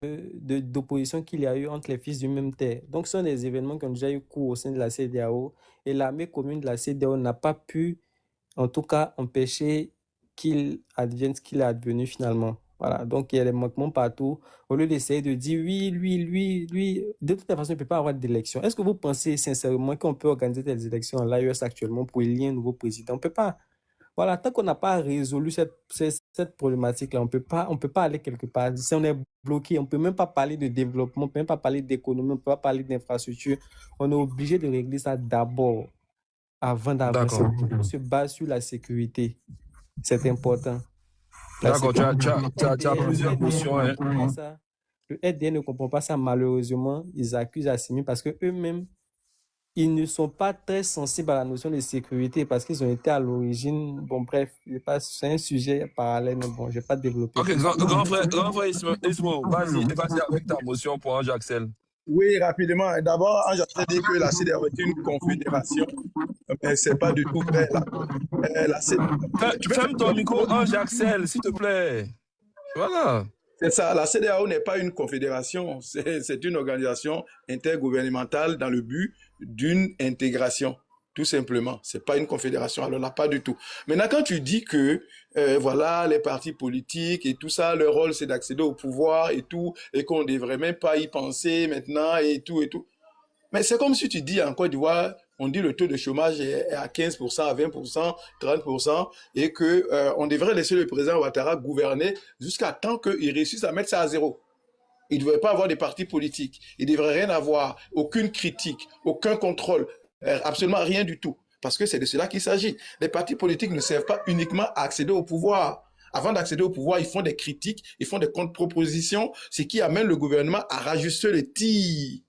d'opposition qu'il y a eu entre les fils du même terre. Donc, ce sont des événements qui ont déjà eu cours au sein de la CEDEAO et l'armée commune de la CEDEAO n'a pas pu, en tout cas, empêcher qu'il advienne ce qu'il est advenu finalement. Voilà, donc il y a des manquements partout. Au lieu d'essayer de dire oui, lui, de toute façon, il ne peut pas avoir d'élection. Est-ce que vous pensez sincèrement qu'on peut organiser des élections en l'AES actuellement pour élire un nouveau président? On ne peut pas. Voilà, tant qu'on n'a pas résolu cette problématique-là, on peut pas aller quelque part. Si on est bloqué, on ne peut même pas parler de développement, on ne peut même pas parler d'économie, on ne peut pas parler d'infrastructure. On est obligé de régler ça d'abord, avant d'avancer. On se base sur la sécurité. C'est important. D'accord, tu as plusieurs notions. Hein. Le RDN ne comprend pas ça, malheureusement. Ils accusent Assimi parce que eux-mêmes, ils ne sont pas très sensibles à la notion de sécurité parce qu'ils ont été à l'origine. Bon, bref, c'est un sujet parallèle, mais bon, je ne vais pas développer. Ok, grand frère Ismo, vas-y avec ta motion pour Ange Axel. Oui, rapidement. D'abord, Ange Axel dit que la CEDEAO est une confédération, mais ce n'est pas du tout vrai. Ferme ton micro, Ange Axel, s'il te plaît. Voilà. C'est ça, la CEDEAO n'est pas une confédération, c'est une organisation intergouvernementale dans le but d'une intégration, tout simplement. C'est pas une confédération, alors là, pas du tout. Maintenant, quand tu dis que, voilà, les partis politiques et tout ça, leur rôle, c'est d'accéder au pouvoir et tout, et qu'on ne devrait même pas y penser maintenant et tout et tout. Mais c'est comme si tu dis en Côte d'Ivoire, on dit le taux de chômage est à 15%, à 20%, 30%, et que on devrait laisser le président Ouattara gouverner jusqu'à temps qu'il réussisse à mettre ça à zéro. Il ne devrait pas avoir des partis politiques. Il ne devrait rien avoir, aucune critique, aucun contrôle, absolument rien du tout. Parce que c'est de cela qu'il s'agit. Les partis politiques ne servent pas uniquement à accéder au pouvoir. Avant d'accéder au pouvoir, ils font des critiques, ils font des contre-propositions, ce qui amène le gouvernement à rajuster le tir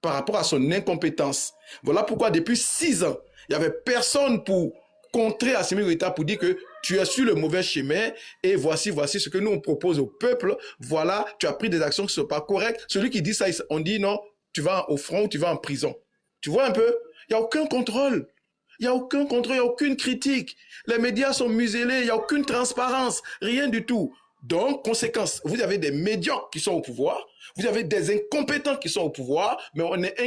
par rapport à son incompétence. Voilà pourquoi depuis 6 ans, il n'y avait personne pour contrer Assimi Goïta pour dire que tu es sur le mauvais chemin et voici ce que nous on propose au peuple. Voilà, tu as pris des actions qui ne sont pas correctes. Celui qui dit ça, on dit non, tu vas au front ou tu vas en prison. Tu vois un peu? Il n'y a aucun contrôle. Il n'y a aucun contrôle, il n'y a aucune critique. Les médias sont muselés, il n'y a aucune transparence, rien du tout. Donc, conséquence, vous avez des médiocres qui sont au pouvoir, vous avez des incompétents qui sont au pouvoir, mais on est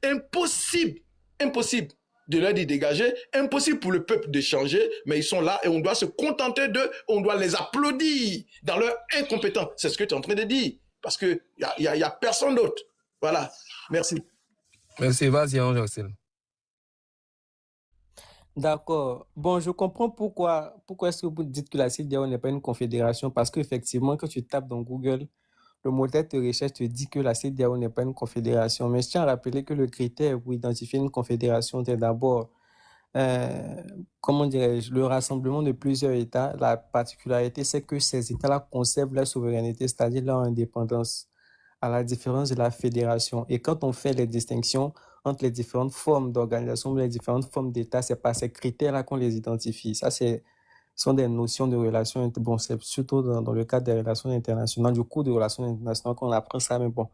impossible de leur dire dégager, impossible pour le peuple de changer, mais ils sont là et on doit se contenter d'eux, on doit les applaudir dans leur incompétence. C'est ce que tu es en train de dire, parce qu'il n'y a personne d'autre. Voilà, merci. Merci, vas-y, Ange Axel. D'accord. Bon, je comprends pourquoi est-ce que vous dites que la CEDEAO n'est pas une confédération, parce qu'effectivement, quand tu tapes dans Google, le moteur de recherche te dit que la CEDEAO n'est pas une confédération. Mais je tiens à rappeler que le critère pour identifier une confédération, c'est d'abord, comment dirais-je, le rassemblement de plusieurs États. La particularité, c'est que ces États-là conservent leur souveraineté, c'est-à-dire leur indépendance, à la différence de la fédération. Et quand on fait les distinctions entre les différentes formes d'organisation, les différentes formes d'État, c'est par ces critères-là qu'on les identifie. Ça, sont des notions de relations. Bon, c'est surtout dans le cadre des relations internationales, du cours de relations internationales qu'on apprend ça, mais bon,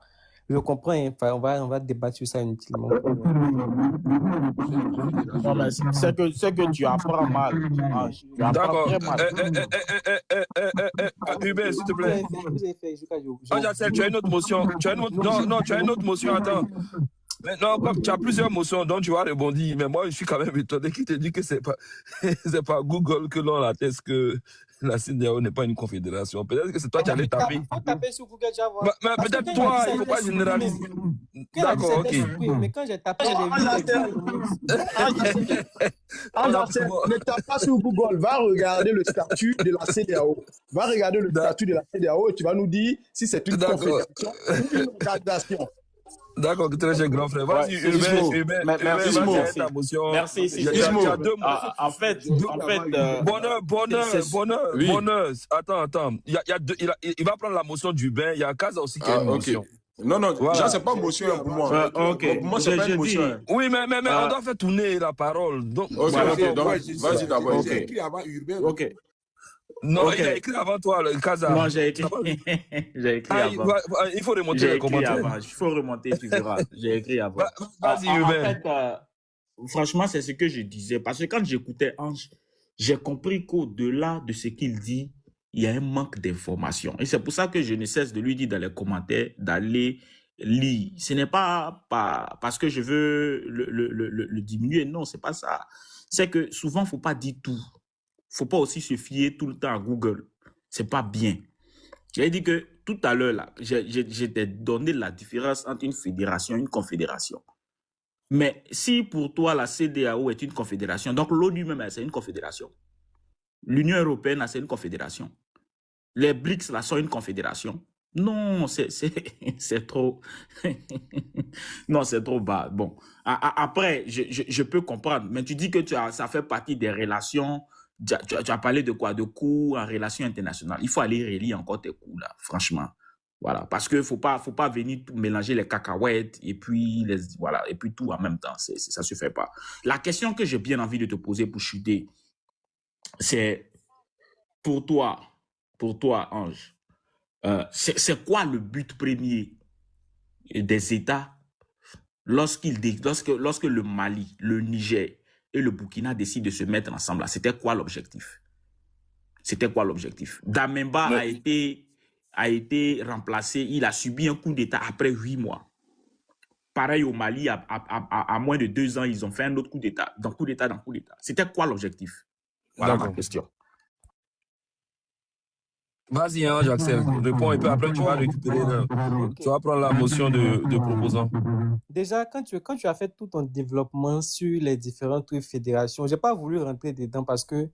je comprends, hein, on va débattre sur ça inutilement. Non, mais c'est que tu apprends mal. D'accord. Hubert, s'il te plaît. Ange Axel, tu as une autre motion. Tu as une autre motion, attends. Maintenant, tu as plusieurs motions dont tu vas rebondir, mais moi, je suis quand même étonné qui te dit que c'est pas Google que l'on atteste que la CEDEAO n'est pas une confédération. Peut-être que c'est toi qui allais taper. Il faut taper sur Google Java. Mais peut-être toi, il ne faut pas généraliser. D'accord, ok. Mais quand j'ai tapé, j'ai vu. Ne tape pas sur Google, va regarder le statut de la CEDEAO. Va regarder le statut de la CEDEAO et tu vas nous dire si c'est une confédération ou une organisation. D'accord, très cher grand frère. Vas-y, Hubert, merci. ta motion. Merci, il y a deux mots. En fait, bonheur. Attends. Il va prendre la motion d'Hubert. Il y a Kaza aussi qui a une motion. Non, voilà. Ça, c'est pas motion pour moi. Ok. Pour moi, c'est pas une motion. Oui, mais on doit faire tourner la parole. Donc, donc vas-y d'abord. J'ai écrit avant Hubert. Ok. Non, il a écrit avant toi, le Kaza. Non, j'ai écrit avant. Il faut remonter les commentaires. Il faut remonter, tu verras. J'ai écrit avant. Vas-y, Hubert. En fait, franchement, c'est ce que je disais. Parce que quand j'écoutais Ange, j'ai compris qu'au-delà de ce qu'il dit, il y a un manque d'information. Et c'est pour ça que je ne cesse de lui dire dans les commentaires d'aller lire. Ce n'est pas parce que je veux le diminuer. Non, c'est pas ça. C'est que souvent, il ne faut pas dire tout. Il ne faut pas aussi se fier tout le temps à Google. Ce n'est pas bien. J'ai dit que tout à l'heure, là, j'ai donné la différence entre une fédération et une confédération. Mais si pour toi, la CEDEAO est une confédération, donc l'ONU même, c'est une confédération. L'Union européenne, c'est une confédération. Les BRICS, là, sont une confédération. Non, c'est trop... non, c'est trop bas. Bon, après, je peux comprendre. Mais tu dis que ça fait partie des relations... Tu as parlé de quoi? De cours en relations internationales. Il faut aller relire encore tes cours, là, franchement. Voilà, parce qu'il ne faut pas venir mélanger les cacahuètes et puis, voilà, et puis tout en même temps. Ça ne se fait pas. La question que j'ai bien envie de te poser pour chuter, c'est pour toi, Ange, c'est quoi le but premier des États lorsque le Mali, le Niger et le Burkina décident de se mettre ensemble? C'était quoi l'objectif? Damemba a été remplacé, il a subi un coup d'État après 8 mois. Pareil au Mali, à moins de 2 ans, ils ont fait un autre coup d'État, d'un coup d'État. C'était quoi l'objectif? Voilà ma question. Vas-y, hein, j'accepte. Réponds un peu, après tu vas récupérer. Tu vas prendre la motion de proposant. Déjà, quand tu as fait tout ton développement sur les différentes fédérations, je n'ai pas voulu rentrer dedans parce que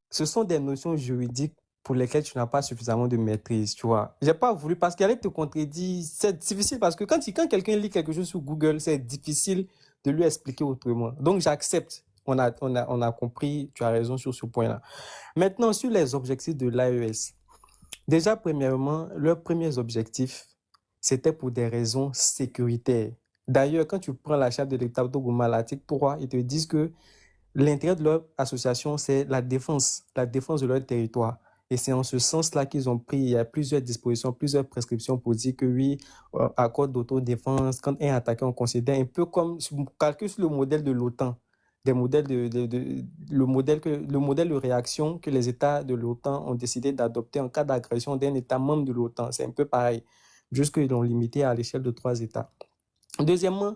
ce sont des notions juridiques pour lesquelles tu n'as pas suffisamment de maîtrise, tu vois. J'ai pas voulu, parce qu'elle te contredit, c'est difficile parce que quand quelqu'un lit quelque chose sur Google, c'est difficile de lui expliquer autrement. Donc, j'accepte. On a compris, tu as raison sur ce point-là. Maintenant, sur les objectifs de l'AES. Déjà, premièrement, leurs premiers objectifs, c'était pour des raisons sécuritaires. D'ailleurs, quand tu prends la charte de l'État de Goma, l'article 3, ils te disent que l'intérêt de leur association, c'est la défense de leur territoire. Et c'est en ce sens-là qu'ils ont pris, il y a plusieurs dispositions, plusieurs prescriptions pour dire que oui, accord d'autodéfense, quand un attaqué, on considère un peu comme, calcul sur le modèle de l'OTAN, le modèle de réaction que les États de l'OTAN ont décidé d'adopter en cas d'agression d'un État membre de l'OTAN. C'est un peu pareil, juste qu'ils l'ont limité à l'échelle de 3 États. Deuxièmement,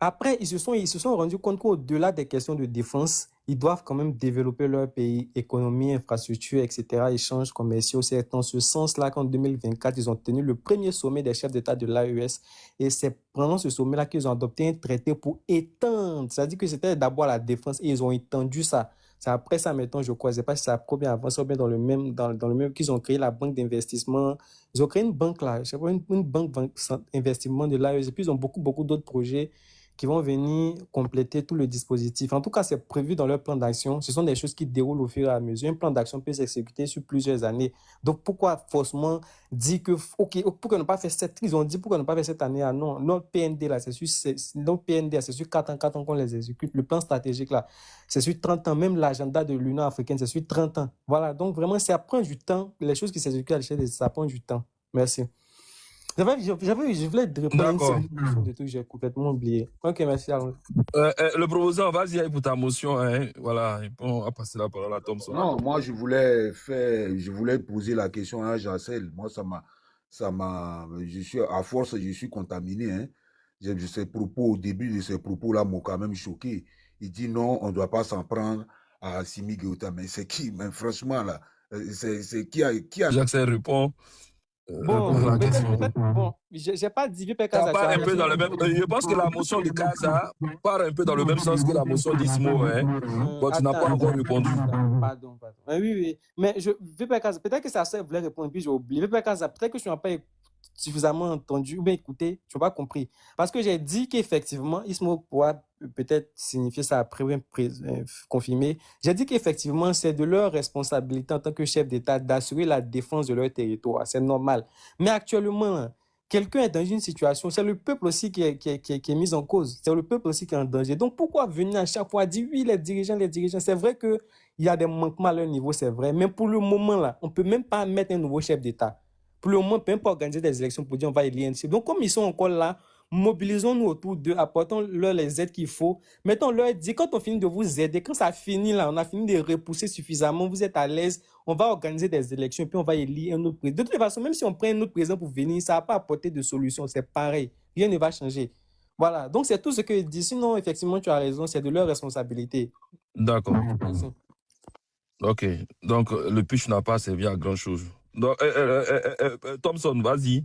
après, ils se sont rendus compte qu'au-delà des questions de défense, ils doivent quand même développer leur pays, économie, infrastructure, etc., échanges commerciaux. C'est dans ce sens-là qu'en 2024, ils ont tenu le premier sommet des chefs d'État de l'AES. Et c'est pendant ce sommet-là qu'ils ont adopté un traité pour étendre. C'est-à-dire que c'était d'abord la défense et ils ont étendu ça. C'est après ça, maintenant, je crois, je ne sais pas si ça a premier avant, ça ou bien dans le même qu'ils ont créé la banque d'investissement. Ils ont créé une banque là, je sais pas, une banque d'investissement de l'AES. Et puis, ils ont beaucoup d'autres projets qui vont venir compléter tout le dispositif. En tout cas, c'est prévu dans leur plan d'action. Ce sont des choses qui déroulent au fur et à mesure. Un plan d'action peut s'exécuter sur plusieurs années. Donc, pourquoi forcément dire que, OK, pourquoi ne pas faire ils ont dit pourquoi ne pas faire cette année? Ah non, notre PND là, c'est sur 4 ans qu'on les exécute. Le plan stratégique là, c'est sur 30 ans. Même l'agenda de l'Union africaine, c'est sur 30 ans. Voilà, donc vraiment, ça prend du temps. Les choses qui s'exécutent à l'échelle ça prend du temps. Merci. Je voulais te répondre à une question de tout, j'ai complètement oublié. Ok, merci. Le proposant, vas-y pour ta motion. Hein. Voilà, on va passer la parole à Thompson. Non, moi, je voulais poser la question à Jacel. Moi, à force, je suis contaminé. Hein. Au début de ces propos-là, m'ont quand même choqué. Il dit non, on ne doit pas s'en prendre à Assimi Goïta. Mais c'est qui? Mais franchement, là, c'est qui a... Jacel répond. Bon, j'ai pas dit ça part un peu dans le même. Je pense que la motion de Kaza part un peu dans le même sens que la motion d'Ismo. Hein. Bon, tu n'as pas encore répondu. Pardon. Oui. Mais peut-être que ça voulait répondre, puis j'ai oublié. Peut-être que je n'ai pas suffisamment entendu ou bien écouté, je n'ai pas compris. Parce que j'ai dit qu'effectivement, Ismo pourra peut-être signifier ça après, confirmer. J'ai dit qu'effectivement, c'est de leur responsabilité en tant que chef d'État d'assurer la défense de leur territoire. C'est normal. Mais actuellement, quelqu'un est dans une situation, c'est le peuple aussi qui est mis en cause. C'est le peuple aussi qui est en danger. Donc, pourquoi venir à chaque fois dire, oui, les dirigeants, c'est vrai qu'il y a des manquements à leur niveau, c'est vrai. Mais pour le moment, là, on ne peut même pas mettre un nouveau chef d'État. Pour le moment, on ne peut même pas organiser des élections pour dire on va élire un. Donc, comme ils sont encore là, mobilisons-nous autour d'eux, apportons-leur les aides qu'il faut. Mettons-leur dit, quand on finit de vous aider, quand ça finit là, on a fini de repousser suffisamment, vous êtes à l'aise, on va organiser des élections et puis on va élire un autre président. De toute façon, même si on prend un autre président pour venir, ça va pas apporter de solution, c'est pareil, rien ne va changer. Voilà, donc c'est tout ce que je dis. Sinon, effectivement, tu as raison, c'est de leur responsabilité. D'accord. Merci. Ok, donc le pitch n'a pas servi à grand chose. Donc, Thompson, vas-y,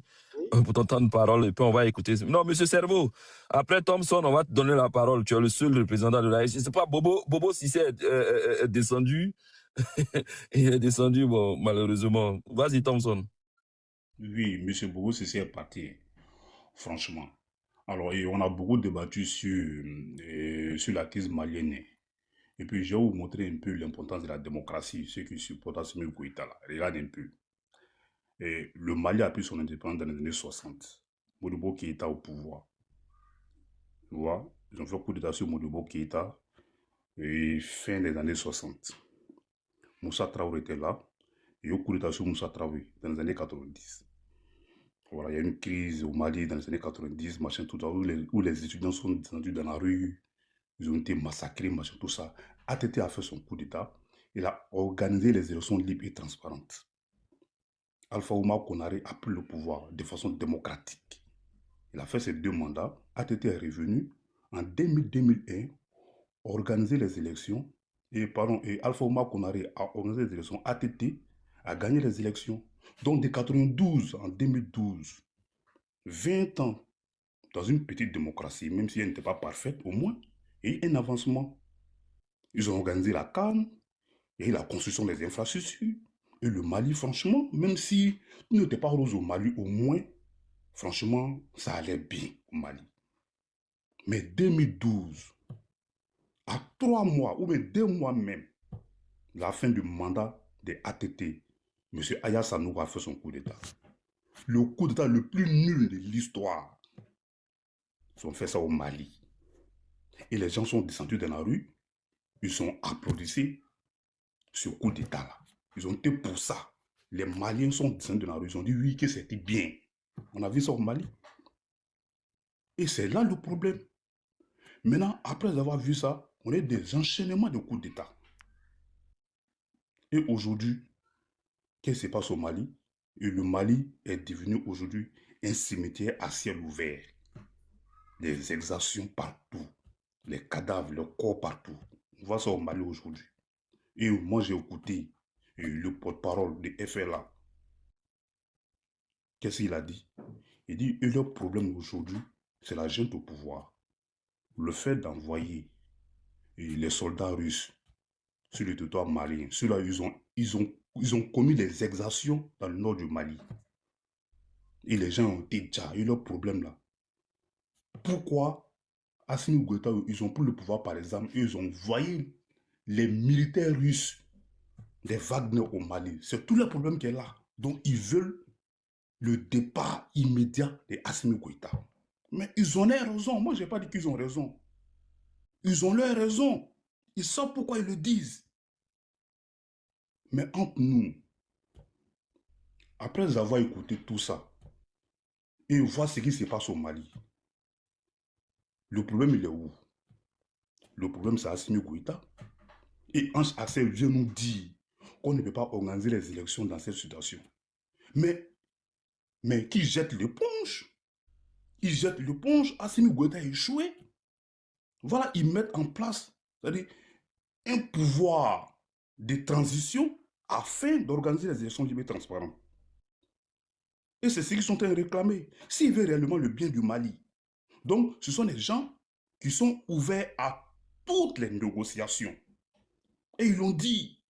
pour t'entendre parole, et puis on va écouter. Non, monsieur Cerveau, après Thompson, on va te donner la parole. Tu es le seul représentant de la SC. C'est pas Bobo Cissé est descendu. Il est descendu, bon, malheureusement. Vas-y, Thompson. Oui, monsieur Bobo Cissé est parti, franchement. Alors, et on a beaucoup débattu sur la crise malienne. Et puis, je vais vous montrer un peu l'importance de la démocratie, ceux qui supportent Assimi Goïta là. Regardez un peu. Et le Mali a pris son indépendance dans les années 60. Modibo Keïta au pouvoir. Tu vois, ils ont fait coup d'état sur Modibo Keïta et fin des années 60. Moussa Traoré était là. Et au coup d'état sur Moussa Traoré dans les années 90. Voilà, il y a une crise au Mali dans les années 90, machin, tout ça, où les étudiants sont descendus dans la rue, ils ont été massacrés, machin, tout ça. ATT a fait son coup d'état. Il a organisé les élections libres et transparentes. Alpha Oumar Konaré a pris le pouvoir de façon démocratique. Il a fait ses 2 mandats. ATT est revenu en 2000-2001, organiser les élections. Et Alpha Oumar Konaré a organisé les élections. ATT a gagné les élections. Donc de 92 en 2012, 20 ans dans une petite démocratie, même si elle n'était pas parfaite, au moins, et un avancement. Ils ont organisé la CAN et la construction des infrastructures. Et le Mali, franchement, même si tout n'était pas rose au Mali, au moins, franchement, ça allait bien au Mali. Mais 2012, à 3 mois, ou même 2 mois même, la fin du mandat des ATT, M. Aya Sanogo a fait son coup d'État. Le coup d'État le plus nul de l'histoire. Ils ont fait ça au Mali. Et les gens sont descendus dans la rue, ils ont applaudi ce coup d'État-là. Ils ont été pour ça. Les Maliens sont descendus dans la rue, ils ont dit oui, que c'était bien. On a vu ça au Mali. Et c'est là le problème. Maintenant, après avoir vu ça, on a des enchaînements de coups d'État. Et aujourd'hui, qu'est-ce qui se passe au Mali? Et le Mali est devenu aujourd'hui un cimetière à ciel ouvert. Des exactions partout. Les cadavres, le corps partout. On voit ça au Mali aujourd'hui. Et moi, j'ai écouté le porte-parole de FLA. Qu'est-ce qu'il a dit? Il dit, et leur problème aujourd'hui, c'est la junte au pouvoir. Le fait d'envoyer les soldats russes sur le territoire malien, ceux-là, ils ont commis des exactions dans le nord du Mali. Et les gens ont été déjà, eu leur problème là. Pourquoi Assimi Goïta, ils ont pris le pouvoir par les armes et ils ont envoyé les militaires russes, des Wagner au Mali? C'est tout le problème qui est là. Donc ils veulent le départ immédiat de Assimi Goïta. Mais ils ont leur raison. Moi, je n'ai pas dit qu'ils ont raison. Ils ont leur raison. Ils savent pourquoi ils le disent. Mais entre nous, après avoir écouté tout ça, et voir ce qui se passe au Mali, le problème, il est où? Le problème, c'est Assimi Goïta. Et Ange Assel vient nous dire qu'on ne peut pas organiser les élections dans cette situation. Mais qui jette l'éponge? Ils jettent l'éponge, Assimi Goïta a échoué. Voilà, ils mettent en place, c'est-à-dire un pouvoir de transition afin d'organiser les élections libres et transparentes. Et c'est ce qu'ils sont en train de réclamer. S'ils veulent réellement le bien du Mali. Donc, ce sont des gens qui sont ouverts à toutes les négociations. Et ils l'ont dit.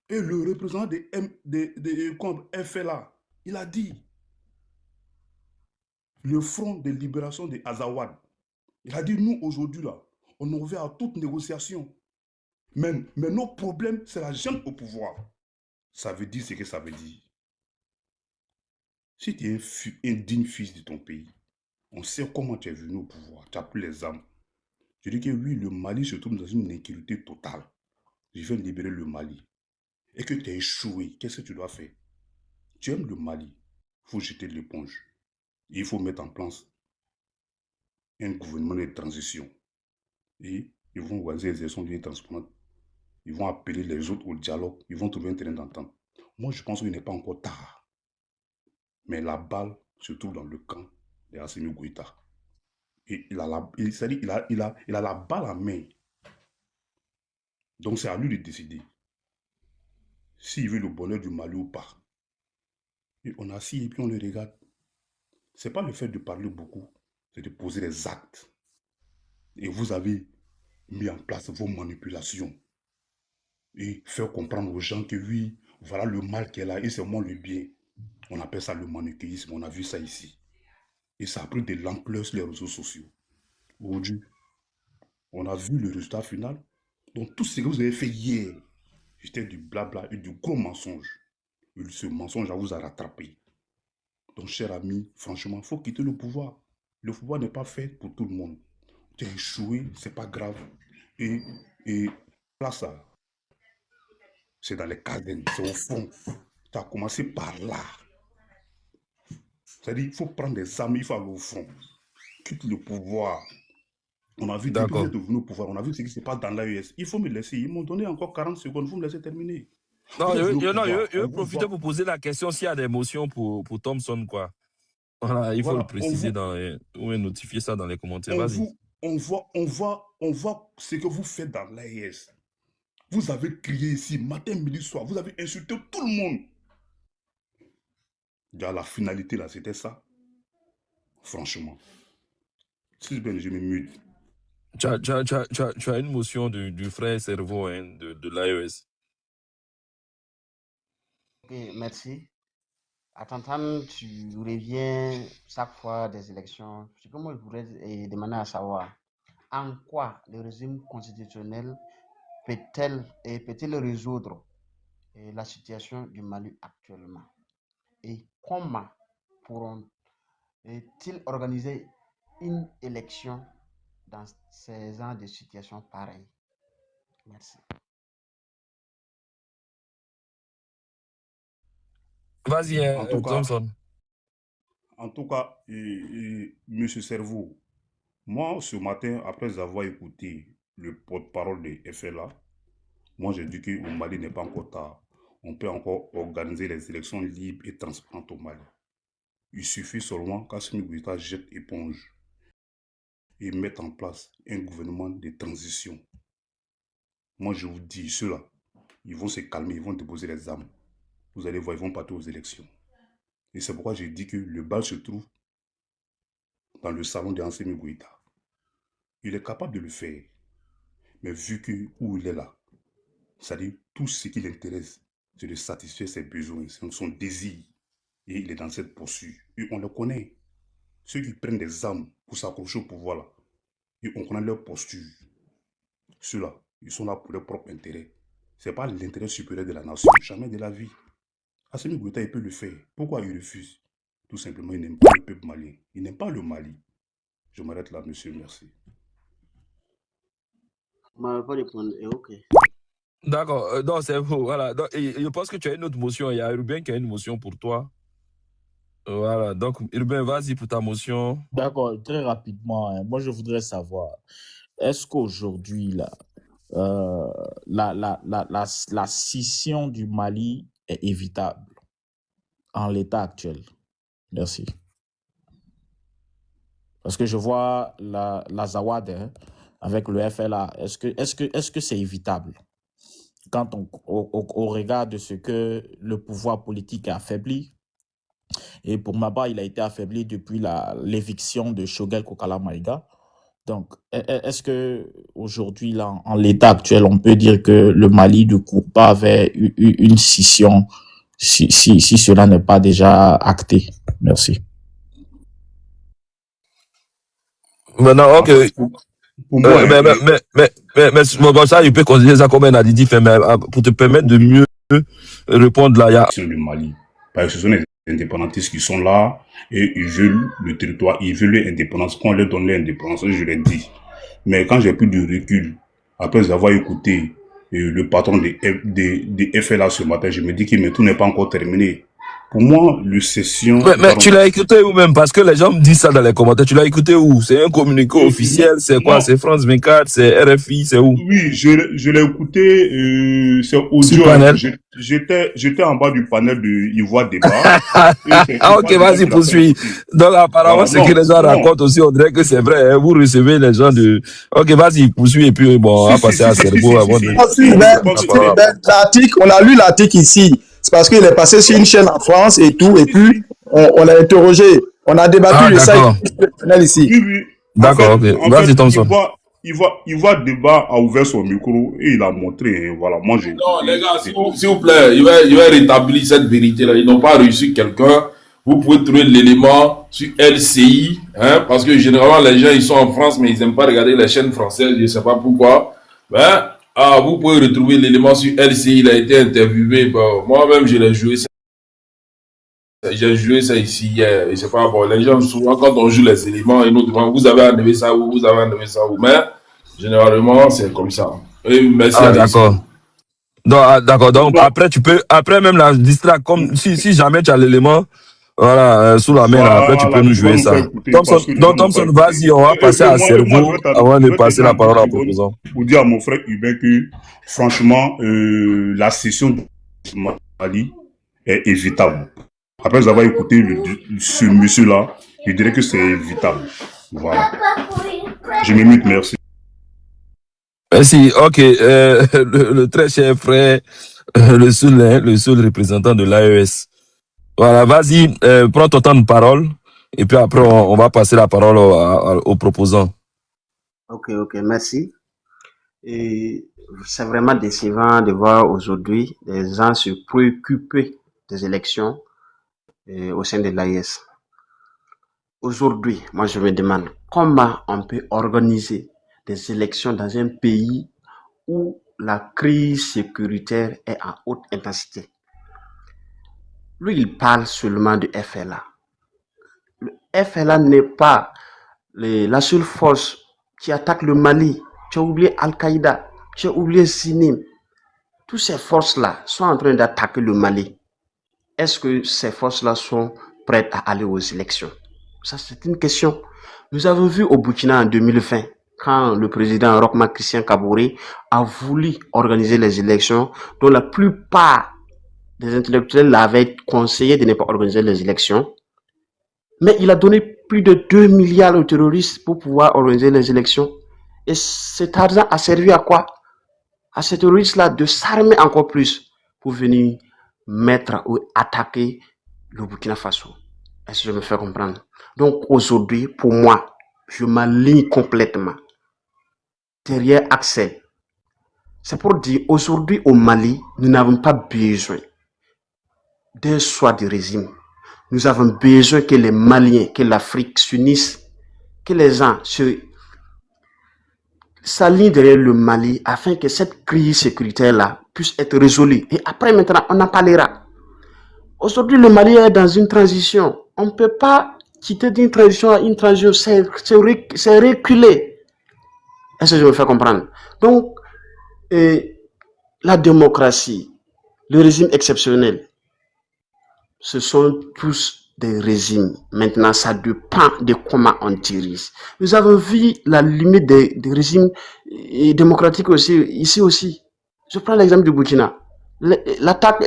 Et le représentant de FLA, il a dit, le Front de libération de Azawad, il a dit, nous, aujourd'hui, là, on est ouvert à toute négociation. Mais notre problème, c'est la junte au pouvoir. Ça veut dire ce que ça veut dire. Si tu es un digne fils de ton pays, on sait comment tu es venu au pouvoir, tu as pris les armes. Je dis que oui, le Mali se trouve dans une insécurité totale. Je viens de libérer le Mali. Et que tu as échoué, qu'est-ce que tu dois faire? Tu aimes le Mali, il faut jeter l'éponge. Il faut mettre en place un gouvernement de transition. Et ils vont organiser les élections libres et transparentes. Ils vont appeler les autres au dialogue. Ils vont trouver un terrain d'entente. Moi, je pense qu'il n'est pas encore tard. Mais la balle se trouve dans le camp de Assimi Goïta. Et il a la balle en main. Donc c'est à lui de décider s'il veut le bonheur du Mali ou pas. Et on assis et puis on le regarde. Ce n'est pas le fait de parler beaucoup, c'est de poser des actes. Et vous avez mis en place vos manipulations. Et faire comprendre aux gens que oui, voilà le mal qu'elle a et c'est moi le bien. On appelle ça le manichéisme, on a vu ça ici. Et ça a pris de l'ampleur sur les réseaux sociaux. Aujourd'hui, on a vu le résultat final. Donc tout ce que vous avez fait hier, c'était du blabla et du gros mensonge. Et ce mensonge vous a rattrapé. Donc, cher ami, franchement, il faut quitter le pouvoir. Le pouvoir n'est pas fait pour tout le monde. Tu as échoué, c'est pas grave. Et là, ça, c'est dans les casernes, c'est au fond. Tu as commencé par là. C'est-à-dire, il faut prendre des armes, il faut aller au front. Quitte le pouvoir. On a vu depuis que vous êtes devenu au pouvoir, on a vu ce qui se passe dans l'AES. Il faut me laisser. Ils m'ont donné encore 40 secondes, vous me laissez terminer. Non, je vais profiter pour poser la question s'il y a des motions pour Thompson, quoi. Voilà, il faut le préciser ou notifier ça dans les commentaires. Vas-y. On voit ce que vous faites dans l'AES. Vous avez crié ici, matin, midi, soir. Vous avez insulté tout le monde. Déjà, la finalité, là, c'était ça. Franchement. Si je me mute. Tu as une motion du frère Cerveau de l'AES. Ok, merci. À t'entendre, tu reviens chaque fois des élections. Ce que moi, je voudrais demander à savoir, en quoi le régime constitutionnel peut-il résoudre la situation du Mali actuellement? Et comment pourront-ils organiser une élection dans ces genres de situations pareilles? Merci. Vas-y, Thompson. En tout cas, Monsieur Cerveau, moi, ce matin, après avoir écouté le porte-parole de FLA, moi, j'ai dit qu'au Mali n'est pas encore tard. On peut encore organiser les élections libres et transparentes au Mali. Il suffit seulement qu'Assimi Goïta jette éponge et mette en place un gouvernement de transition. Moi, je vous dis, ceux-là, ils vont se calmer, ils vont déposer les armes. Vous allez voir, ils vont partir aux élections. Et c'est pourquoi j'ai dit que le bal se trouve dans le salon d'Assimi Goïta. Il est capable de le faire. Mais vu que où il est là, c'est-à-dire tout ce qui l'intéresse, c'est de satisfaire ses besoins, son désir. Et il est dans cette poursuite. Et on le connaît. Ceux qui prennent des armes pour s'accrocher au pouvoir, là, et on connaît leur posture. Ceux-là, ils sont là pour leur propre intérêt. Ce n'est pas l'intérêt supérieur de la nation, jamais de la vie. Assimi Goïta, il peut le faire. Pourquoi il refuse? Tout simplement, il n'aime pas le peuple malien. Il n'aime pas le Mali. Je m'arrête là, monsieur. Merci. Ok. D'accord, donc c'est vous. Voilà. Donc, je pense que tu as une autre motion. Il y a Urbain qui a une motion pour toi. Voilà. Donc, Urbain, vas-y pour ta motion. D'accord, très rapidement. Moi, je voudrais savoir, est-ce qu'aujourd'hui, là, la scission du Mali est évitable en l'état actuel? Merci. Parce que je vois la Zawad avec le FLA. Est-ce que c'est évitable quand au regard de ce que le pouvoir politique a affaibli? Et pour ma part, il a été affaibli depuis l'éviction de Choguel Kokala Maïga. Donc, est-ce que aujourd'hui, là, en l'état actuel, on peut dire que le Mali ne court pas vers une scission si cela n'est pas déjà acté? Merci. Maintenant, ok. Pour moi, mais ça, je peux considérer ça comme un additif, mais pour te permettre de mieux répondre là, il y a... du Mali. Parce que ce sont les indépendantistes qui sont là et ils veulent le territoire, ils veulent l'indépendance. Qu'on leur donne l'indépendance, je l'ai dit. Mais quand j'ai pris du recul, après avoir écouté le patron des FLA ce matin, je me dis que mais tout n'est pas encore terminé. Pour moi, le session... Mais tu l'as écouté où même? Parce que les gens me disent ça dans les commentaires. Tu l'as écouté où? C'est un communiqué officiel? C'est quoi? C'est France 24? C'est RFI? C'est où? Oui, je l'ai écouté, c'est audio. J'étais en bas du panel de Ivoire Débat. Ah, ok, vas-y, poursuis. Donc, apparemment, ce que les gens racontent aussi, on dirait que c'est vrai. Hein, vous recevez les gens de... Ok, vas-y, poursuis, et puis bon, on va passer à Cerveau avant de... L'article, on a lu l'article ici. C'est parce qu'il est passé sur une chaîne en France et tout, et puis on a interrogé, on a débattu de ça ici. D'accord, ok. Vas-y, Thompson. Ivoire Débat a ouvert son micro et il a montré, voilà, moi j'ai... Non, les gars, s'il vous plaît, il va rétablir cette vérité-là. Ils n'ont pas reçu quelqu'un. Vous pouvez trouver l'élément sur LCI, hein, parce que généralement les gens ils sont en France, mais ils n'aiment pas regarder les chaînes françaises, je ne sais pas pourquoi. Ben, vous pouvez retrouver l'élément sur LCI, il a été interviewé. Bon, moi-même, je l'ai joué. J'ai joué ça ici hier. Je sais pas, bon, les gens, souvent, quand on joue les éléments, ils nous demandent, vous avez enlevé ça ou vous avez enlevé ça ou. Mais, généralement, c'est comme ça. Et merci à d'accord. D'accord. Donc, après même la distract, comme si jamais tu as l'élément, voilà, sous la main, là, après tu peux nous jouer ça. Thompson, vas-y, on va passer à Cerveau avant de passer la parole à proposant. Pour dire à mon frère Hubert que, franchement, la session de Mali est évitable. Après avoir écouté ce monsieur-là, je dirais que c'est évitable. Voilà. Je m'émute, merci. Merci. Ok. Le très cher frère, le seul représentant de l'AES. Voilà, vas-y, prends ton temps de parole et puis après on va passer la parole aux proposants. Ok, merci. Et c'est vraiment décevant de voir aujourd'hui des gens se préoccuper des élections au sein de l'AES. Aujourd'hui, moi je me demande comment on peut organiser des élections dans un pays où la crise sécuritaire est à haute intensité. Lui, il parle seulement de FLA. Le FLA n'est pas la seule force qui attaque le Mali. Tu as oublié Al-Qaïda, tu as oublié Sinim. Toutes ces forces-là sont en train d'attaquer le Mali. Est-ce que ces forces-là sont prêtes à aller aux élections? Ça, c'est une question. Nous avons vu au Burkina en 2020, quand le président Roch-Marc Christian Kaboré a voulu organiser les élections, dont la plupart des intellectuels l'avaient conseillé de ne pas organiser les élections. Mais il a donné plus de 2 milliards aux terroristes pour pouvoir organiser les élections. Et cet argent a servi à quoi? À ces terroristes-là de s'armer encore plus pour venir mettre ou attaquer le Burkina Faso. Est-ce que je me fais comprendre? Donc aujourd'hui, pour moi, je m'aligne complètement derrière Axel. C'est pour dire, aujourd'hui au Mali, nous n'avons pas besoin d'un choix de régime. Nous avons besoin que les Maliens, que l'Afrique s'unissent, que les gens s'alignent derrière le Mali afin que cette crise sécuritaire-là puisse être résolue. Et après, maintenant, on en parlera. Aujourd'hui, le Mali est dans une transition. On ne peut pas quitter d'une transition à une transition. C'est reculer. Est-ce que je me fais comprendre? Donc, la démocratie, le régime exceptionnel, ce sont tous des régimes. Maintenant, ça dépend de comment on dirige. Nous avons vu la limite des régimes démocratiques aussi, ici aussi. Je prends l'exemple du Burkina. L'attaque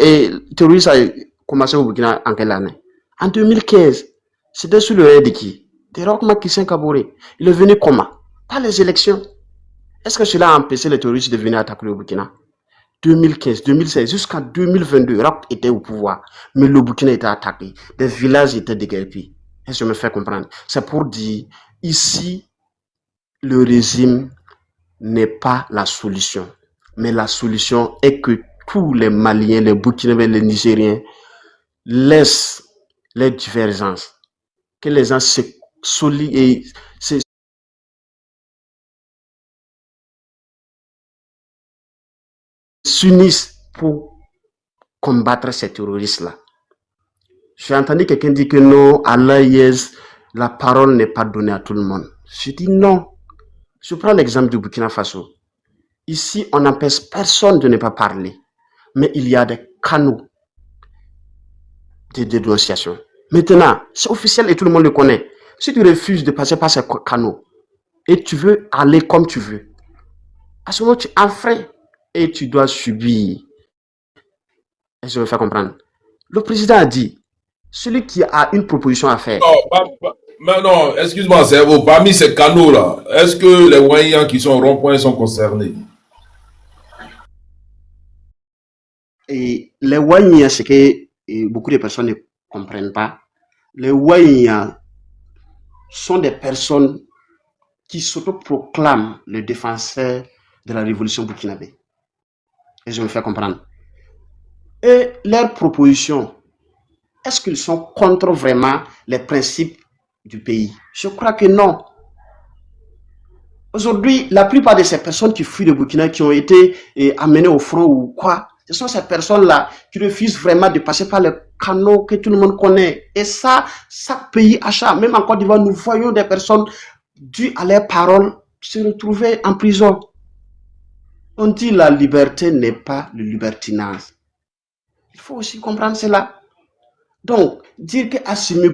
terroriste a commencé au Burkina en quelle année? En 2015. C'était sous le règne de qui? De Roch-Marc Christian Kaboré. Il est venu comment? Par les élections. Est-ce que cela a empêché les terroristes de venir attaquer le Burkina? 2015, 2016, jusqu'en 2022, Roch était au pouvoir, mais le Burkina était attaqué, des villages étaient déguerpis. Est-ce que je me fais comprendre? C'est pour dire, ici, le régime n'est pas la solution, mais la solution est que tous les Maliens, les Burkinabés, les Nigériens laissent les divergences, que les gens se s'unissent pour combattre ces terroristes-là. J'ai entendu quelqu'un dire que non, à l'AIS, la parole n'est pas donnée à tout le monde. Je dis non. Je prends l'exemple du Burkina Faso. Ici, on n'empêche personne de ne pas parler. Mais il y a des canaux de dénonciation. Maintenant, c'est officiel et tout le monde le connaît. Si tu refuses de passer par ces canaux et tu veux aller comme tu veux, à ce moment, tu enfreins et tu dois subir. Et je vais faire comprendre. Le président a dit, celui qui a une proposition à faire. Mais non, excuse-moi, c'est vous. Parmi ces canaux-là, est-ce que les Wanyans qui sont au rond-point sont concernés? Et les Wanyans, ce que beaucoup de personnes ne comprennent pas, les Wanyans sont des personnes qui s'autoproclament les défenseurs de la révolution burkinabé. Et je vais me faire comprendre. Et leurs propositions, est-ce qu'ils sont contre vraiment les principes du pays? Je crois que non. Aujourd'hui, la plupart de ces personnes qui fuient le Burkina, qui ont été amenées au front ou quoi, ce sont ces personnes-là qui refusent vraiment de passer par les canaux que tout le monde connaît. Et ça, chaque pays achat, même en Côte d'Ivoire, nous voyons des personnes dues à leurs paroles se retrouver en prison. On dit la liberté n'est pas le libertinage. Il faut aussi comprendre cela. Donc, dire que Assimi